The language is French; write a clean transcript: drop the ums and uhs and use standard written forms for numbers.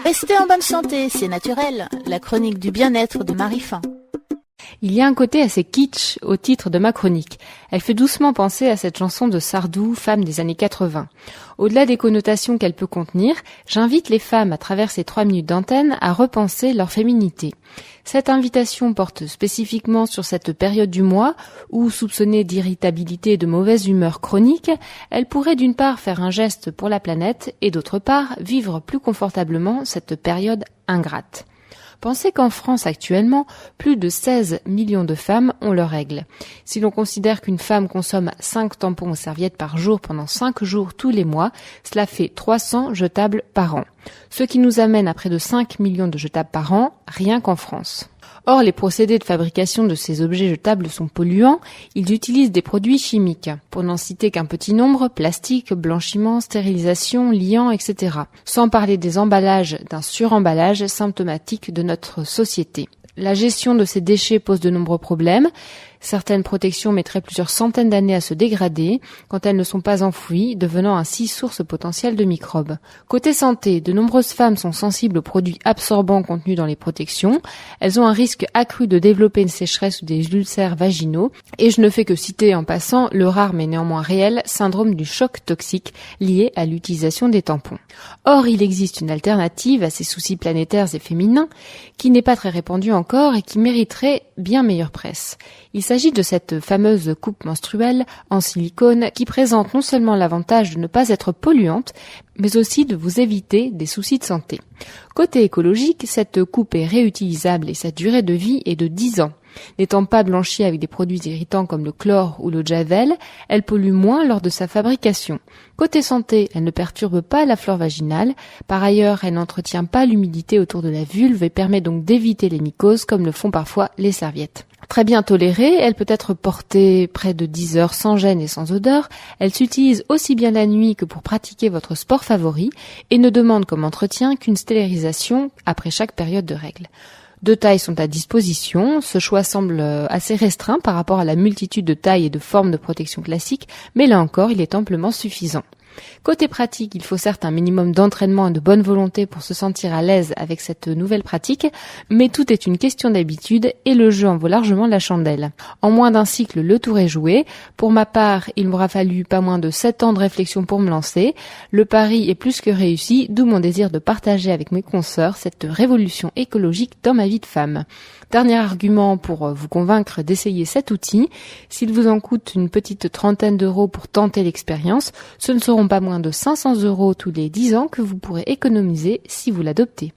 Restez en bonne santé, c'est naturel. La chronique du bien-être de Marie Fin. Il y a un côté assez kitsch au titre de ma chronique. Elle fait doucement penser à cette chanson de Sardou, femme des années 80. Au-delà des connotations qu'elle peut contenir, j'invite les femmes, à travers ces 3 minutes d'antenne, à repenser leur féminité. Cette invitation porte spécifiquement sur cette période du mois où, soupçonnée d'irritabilité et de mauvaise humeur chronique, elle pourrait d'une part faire un geste pour la planète et d'autre part vivre plus confortablement cette période ingrate. Pensez qu'en France actuellement, plus de 16 millions de femmes ont leurs règles. Si l'on considère qu'une femme consomme 5 tampons ou serviettes par jour pendant 5 jours tous les mois, cela fait 300 jetables par an. Ce qui nous amène à près de 5 millions de jetables par an, rien qu'en France. Or, les procédés de fabrication de ces objets jetables sont polluants, ils utilisent des produits chimiques. Pour n'en citer qu'un petit nombre, plastique, blanchiment, stérilisation, liant, etc. Sans parler des emballages, d'un suremballage symptomatique de notre société. La gestion de ces déchets pose de nombreux problèmes. Certaines protections mettraient plusieurs centaines d'années à se dégrader quand elles ne sont pas enfouies, devenant ainsi source potentielle de microbes. Côté santé, de nombreuses femmes sont sensibles aux produits absorbants contenus dans les protections. Elles ont un risque accru de développer une sécheresse ou des ulcères vaginaux. Et je ne fais que citer en passant le rare mais néanmoins réel syndrome du choc toxique lié à l'utilisation des tampons. Or, il existe une alternative à ces soucis planétaires et féminins qui n'est pas très répandue encore et qui mériterait bien meilleure presse. Il s'agit de cette fameuse coupe menstruelle en silicone qui présente non seulement l'avantage de ne pas être polluante, mais aussi de vous éviter des soucis de santé. Côté écologique, cette coupe est réutilisable et sa durée de vie est de 10 ans. N'étant pas blanchie avec des produits irritants comme le chlore ou le javel, elle pollue moins lors de sa fabrication. Côté santé, elle ne perturbe pas la flore vaginale. Par ailleurs, elle n'entretient pas l'humidité autour de la vulve et permet donc d'éviter les mycoses comme le font parfois les serviettes. Très bien tolérée, elle peut être portée près de 10 heures sans gêne et sans odeur. Elle s'utilise aussi bien la nuit que pour pratiquer votre sport favori et ne demande comme entretien qu'une stérilisation après chaque période de règles. 2 tailles sont à disposition. Ce choix semble assez restreint par rapport à la multitude de tailles et de formes de protection classiques, mais là encore, il est amplement suffisant. Côté pratique, il faut certes un minimum d'entraînement et de bonne volonté pour se sentir à l'aise avec cette nouvelle pratique, mais tout est une question d'habitude et le jeu en vaut largement la chandelle. En moins d'un cycle, le tour est joué. Pour ma part, il m'aura fallu pas moins de 7 ans de réflexion pour me lancer. Le pari est plus que réussi, d'où mon désir de partager avec mes consoeurs cette révolution écologique dans ma vie de femme. Dernier argument pour vous convaincre d'essayer cet outil, s'il vous en coûte une petite trentaine d'euros pour tenter l'expérience, ce ne seront pas moins de 500 € tous les 10 ans que vous pourrez économiser si vous l'adoptez.